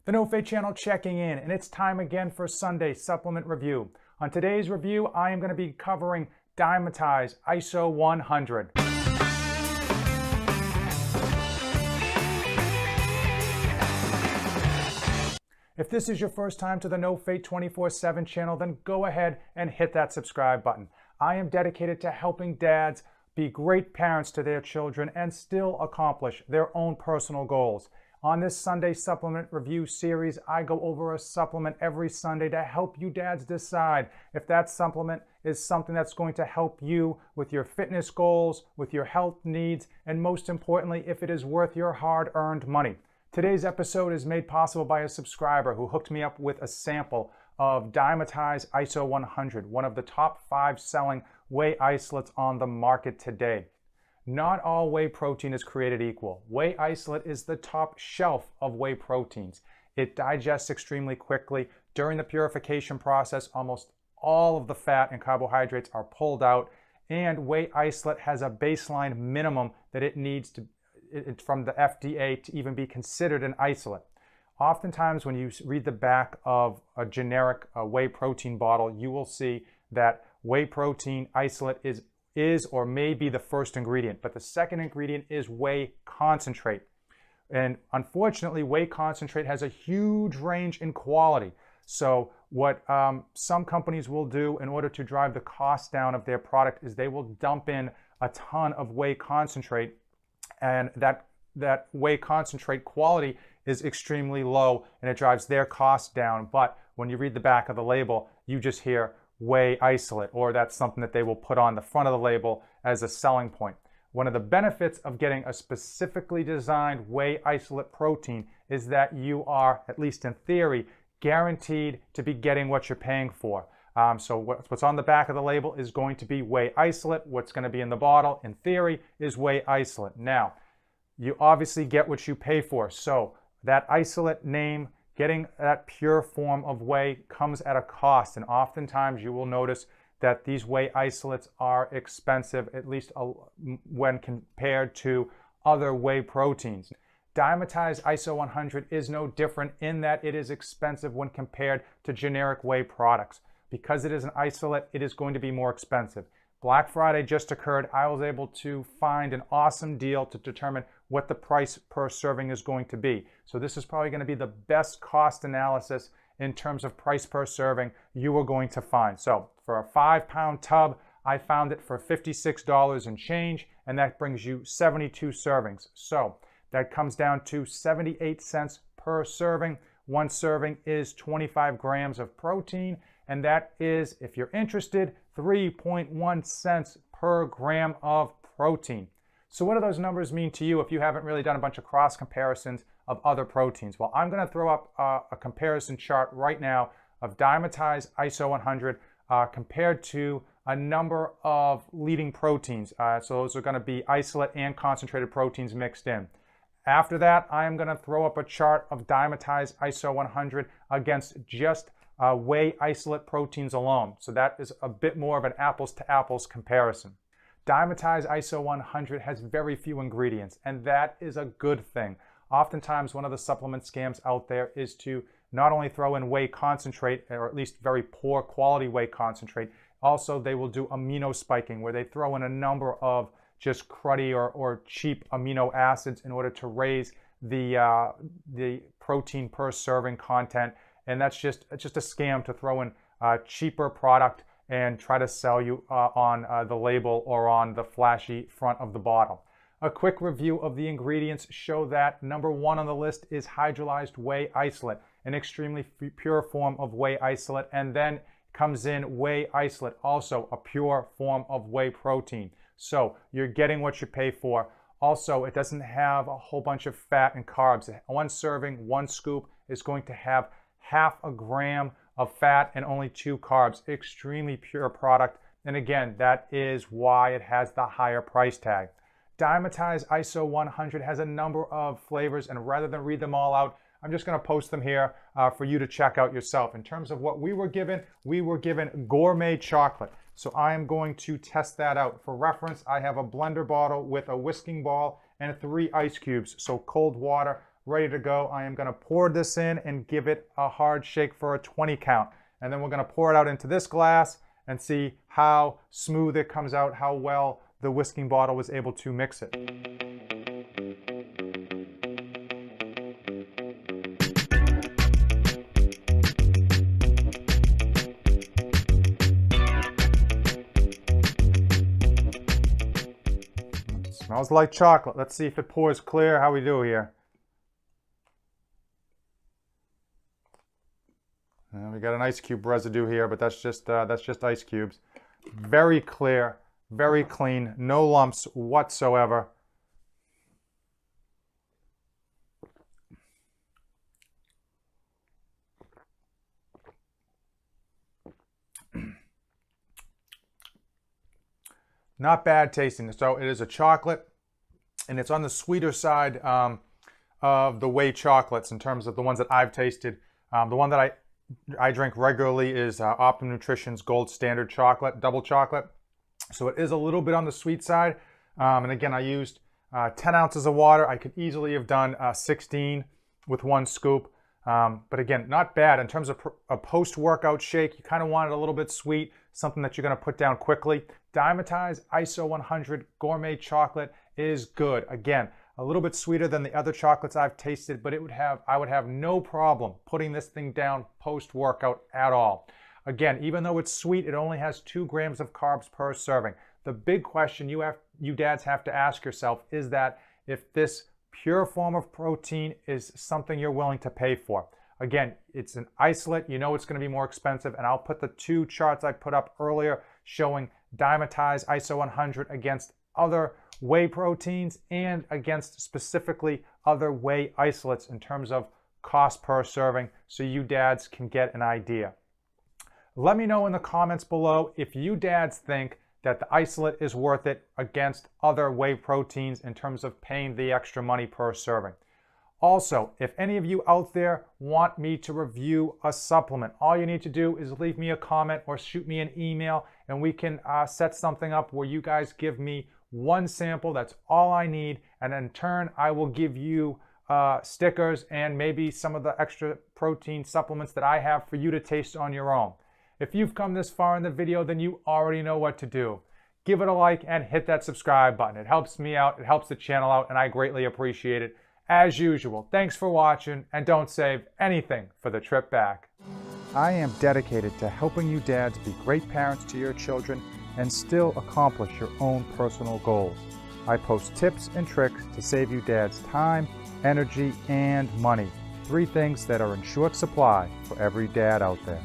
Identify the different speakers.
Speaker 1: The No Fate channel checking in, and it's time again for Sunday supplement review. On today's review, I am going to be covering Dymatize ISO 100. If this is your first time to the No Fate 24/7 channel, then go ahead and hit that subscribe button. I am dedicated to helping dads be great parents to their children and still accomplish their own personal goals. On this Sunday supplement review series, I go over a supplement every Sunday to help you dads decide if that supplement is something that's going to help you with your fitness goals, with your health needs, and most importantly, if it is worth your hard-earned money. Today's episode is made possible by a subscriber who hooked me up with a sample of Dymatize ISO 100, one of the top 5 selling whey isolates on the market today. Not all whey protein is created equal. Whey isolate is the top shelf of whey proteins. It digests extremely quickly. During the purification process, almost all of the fat and carbohydrates are pulled out, and whey isolate has a baseline minimum that it needs to from the FDA to even be considered an isolate. Oftentimes when you read the back of a generic whey protein bottle, you will see that whey protein isolate is or may be the first ingredient, but the second ingredient is whey concentrate. And unfortunately, whey concentrate has a huge range in quality. So what some companies will do in order to drive the cost down of their product is they will dump in a ton of whey concentrate, and that whey concentrate quality is extremely low and it drives their cost down. But when you read the back of the label, you just hear whey isolate, or that's something that they will put on the front of the label as a selling point. One of the benefits of getting a specifically designed whey isolate protein is that you are, at least in theory, guaranteed to be getting what you're paying for. So what's on the back of the label is going to be whey isolate. What's going to be in the bottle, in theory, is whey isolate. Now, you obviously get what you pay for. So that isolate name, getting that pure form of whey, comes at a cost, and oftentimes you will notice that these whey isolates are expensive, at least when compared to other whey proteins. Dymatize ISO 100 is no different in that it is expensive when compared to generic whey products. Because it is an isolate, it is going to be more expensive. Black Friday just occurred. I was able to find an awesome deal to determine what the price per serving is going to be. So this is probably going to be the best cost analysis in terms of price per serving you are going to find. So for a 5-pound tub, I found it for $56 and change, and that brings you 72 servings. So that comes down to 78 cents per serving. One serving is 25 grams of protein, and that is, if you're interested, 3.1 cents per gram of protein. So what do those numbers mean to you if you haven't really done a bunch of cross comparisons of other proteins? Well, I'm going to throw up a comparison chart right now of Dymatize ISO 100 compared to a number of leading proteins. So those are going to be isolate and concentrated proteins mixed in. After that, I am going to throw up a chart of Dymatize ISO 100 against just whey isolate proteins alone. So that is a bit more of an apples to apples comparison. Dymatize ISO 100 has very few ingredients, and that is a good thing. Oftentimes, one of the supplement scams out there is to not only throw in whey concentrate, or at least very poor quality whey concentrate, also they will do amino spiking, where they throw in a number of just cruddy or cheap amino acids in order to raise the protein per serving content. And that's just a scam to throw in a cheaper product and try to sell you on the label or on the flashy front of the bottle. A quick review of the ingredients show that number 1 on the list is hydrolyzed whey isolate, an extremely pure form of whey isolate, and then comes in whey isolate, also a pure form of whey protein. So you're getting what you pay for. Also, it doesn't have a whole bunch of fat and carbs. One serving, one scoop is going to have half a gram of fat and only 2 carbs. Extremely pure product. And again, that is why it has the higher price tag. Dymatize ISO 100 has a number of flavors, and rather than read them all out, I'm just going to post them here for you to check out yourself. In terms of what we were given gourmet chocolate. So I am going to test that out. For reference, I have a blender bottle with a whisking ball and 3 ice cubes. So cold water ready to go. I am going to pour this in and give it a hard shake for a 20 count. And then we're going to pour it out into this glass and see how smooth it comes out, how well the whisking bottle was able to mix it. Smells like chocolate. Let's see if it pours clear. How we do here. We got an ice cube residue here, but that's just ice cubes. Very clear, very clean, no lumps whatsoever. Not bad tasting. So it is a chocolate, and it's on the sweeter side of the Whey chocolates in terms of the ones that I've tasted. The one that I drink regularly is Optimum Nutrition's Gold Standard chocolate, double chocolate. So it is a little bit on the sweet side. And again, I used 10 ounces of water. I could easily have done 16 with one scoop. But again, not bad. In terms of a post-workout shake, you kind of want it a little bit sweet, something that you're going to put down quickly. Dymatize ISO 100 Gourmet Chocolate is good. Again, a little bit sweeter than the other chocolates I've tasted, but I would have no problem putting this thing down post-workout at all. Again, even though it's sweet, it only has 2 grams of carbs per serving. The big question you dads have to ask yourself is that if this pure form of protein is something you're willing to pay for. Again, it's an isolate. You know it's going to be more expensive, and I'll put the 2 charts I put up earlier showing Dymatize ISO 100 against other whey proteins and against specifically other whey isolates in terms of cost per serving, so you dads can get an idea. Let me know in the comments below if you dads think that the isolate is worth it against other whey proteins in terms of paying the extra money per serving. Also, if any of you out there want me to review a supplement, all you need to do is leave me a comment or shoot me an email, and we can set something up where you guys give me 1 sample. That's all I need, and in turn I will give you stickers and maybe some of the extra protein supplements that I have for you to taste on your own. If you've come this far in the video, then you already know what to do. Give it a like and hit that subscribe button. It helps me out, it helps the channel out, and I greatly appreciate it. As usual, thanks for watching, and don't save anything for the trip back. I am dedicated to helping you dads be great parents to your children and still accomplish your own personal goals. I post tips and tricks to save you dads time, energy, and money. 3 things that are in short supply for every dad out there.